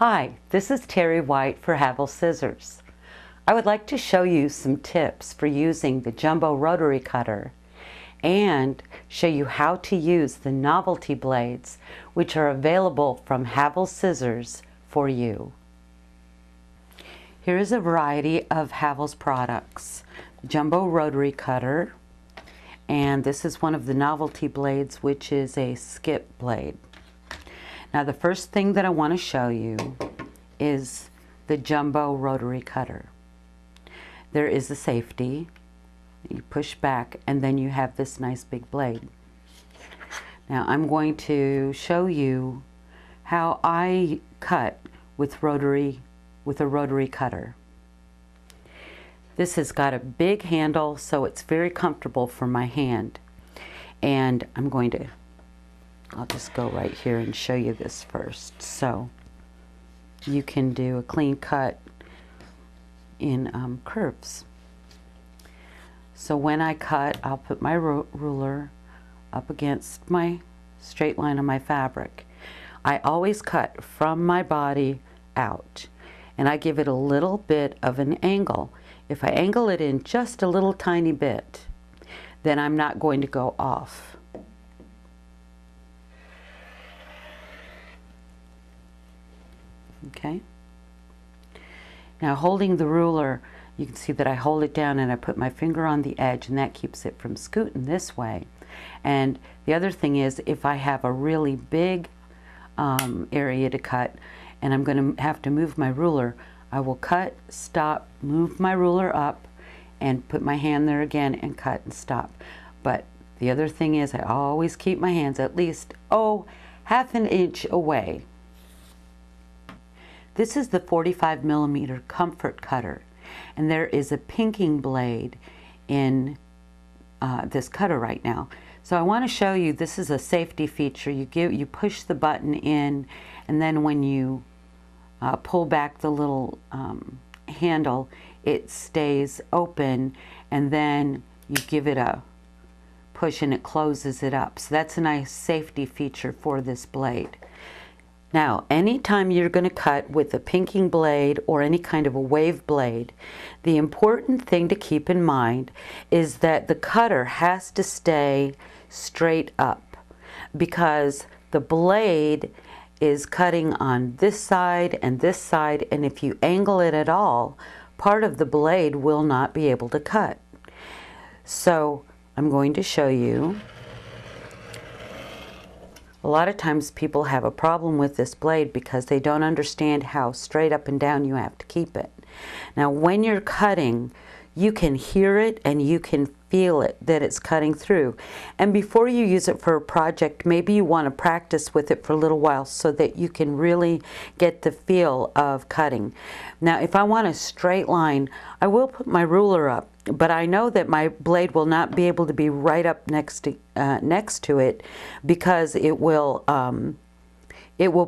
Hi, this is Terry White for Havel Scissors. I would like to show you some tips for using the jumbo rotary cutter and show you how to use the novelty blades which are available from Havel Scissors for you. Here is a variety of Havel's products. Jumbo rotary cutter, and this is one of the novelty blades, which is a skip blade. Now the first thing that I want to show you is the jumbo rotary cutter. There is a safety. You push back and then you have this nice big blade. Now I'm going to show you how I cut with a rotary cutter. This has got a big handle, so it's very comfortable for my hand. And I'll just go right here and show you this first. So you can do a clean cut in curves. So when I cut, I'll put my ruler up against my straight line of my fabric. I always cut from my body out, and I give it a little bit of an angle. If I angle it in just a little tiny bit, then I'm not going to go off. Okay. Now holding the ruler, you can see that I hold it down and I put my finger on the edge, and that keeps it from scooting this way. And the other thing is, if I have a really big area to cut and I'm going to have to move my ruler, I will cut, stop, move my ruler up, and put my hand there again and cut and stop. But the other thing is, I always keep my hands at least, half an inch away. This is the 45mm comfort cutter, and there is a pinking blade in this cutter right now. So I want to show you, this is a safety feature. You push the button in, and then when you pull back the little handle, it stays open, and then you give it a push and it closes it up. So that's a nice safety feature for this blade. Now, anytime you're going to cut with a pinking blade or any kind of a wave blade, the important thing to keep in mind is that the cutter has to stay straight up, because the blade is cutting on this side, and if you angle it at all, part of the blade will not be able to cut. So I'm going to show you. A lot of times people have a problem with this blade because they don't understand how straight up and down you have to keep it. Now when you're cutting, you can hear it and you can feel it, that it's cutting through. And before you use it for a project, maybe you want to practice with it for a little while so that you can really get the feel of cutting. Now if I want a straight line, I will put my ruler up, but I know that my blade will not be able to be right up next to it, because it will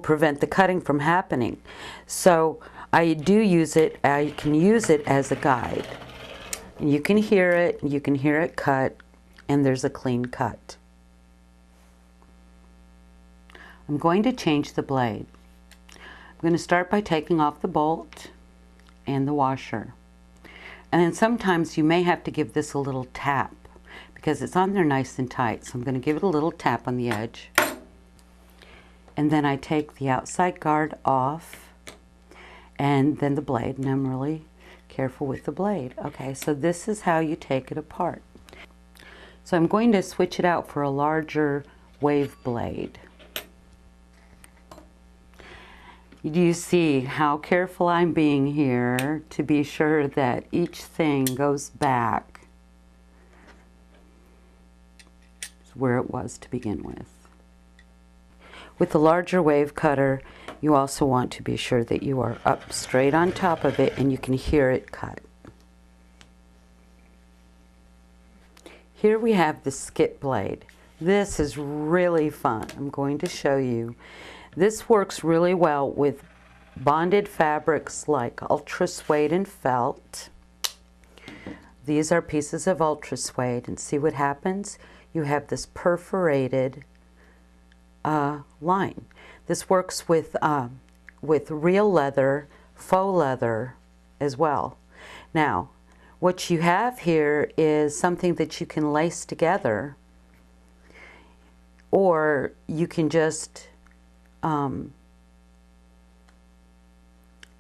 prevent the cutting from happening. So I can use it as a guide. You can hear it cut, and there's a clean cut. I'm going to change the blade. I'm going to start by taking off the bolt and the washer. And then sometimes you may have to give this a little tap because it's on there nice and tight. So I'm going to give it a little tap on the edge. And then I take the outside guard off, and then the blade, and I'm really careful with the blade. Okay, so this is how you take it apart. So I'm going to switch it out for a larger wave blade. Do you see how careful I'm being here to be sure that each thing goes back to where it was to begin with? With the larger wave cutter, you also want to be sure that you are up straight on top of it and you can hear it cut. Here we have the skip blade. This is really fun. I'm going to show you. This works really well with bonded fabrics like ultra suede and felt. These are pieces of ultra suede, and see what happens? You have this perforated line. This works with with real leather, faux leather as well. Now, what you have here is something that you can lace together, or you can just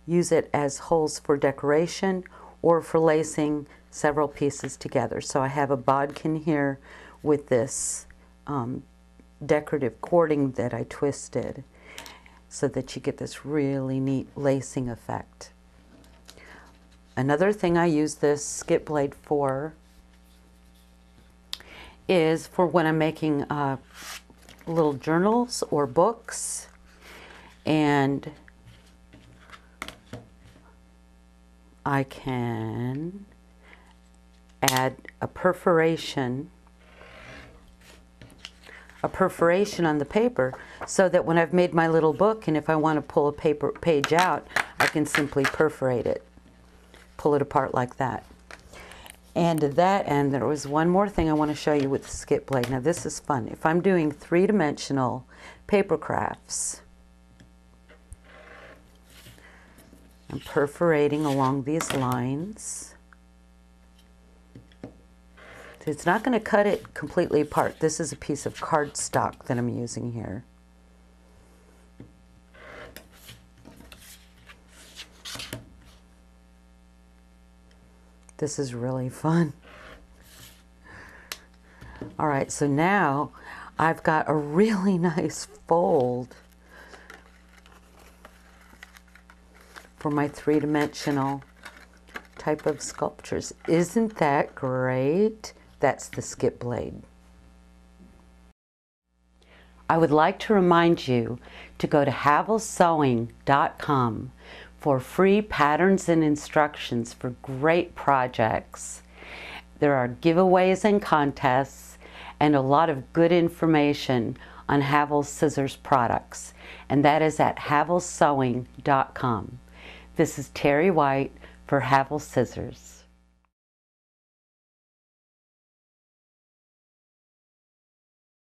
use it as holes for decoration or for lacing several pieces together. So I have a bodkin here with this decorative cording that I twisted so that you get this really neat lacing effect. Another thing I use this skip blade for is for when I'm making little journals or books, and I can add a perforation on the paper, so that when I've made my little book and if I want to pull a paper page out, I can simply perforate it, pull it apart like that. And to that end, there was one more thing I want to show you with the skip blade. Now this is fun. If I'm doing three-dimensional paper crafts, I'm perforating along these lines. It's not going to cut it completely apart. This is a piece of cardstock that I'm using here. This is really fun. All right, so now I've got a really nice fold for my three-dimensional type of sculptures. Isn't that great? That's the skip blade. I would like to remind you to go to havelsewing.com for free patterns and instructions for great projects. There are giveaways and contests and a lot of good information on Havel Scissors products, and that is at havelsewing.com. This is Terry White for Havel Scissors.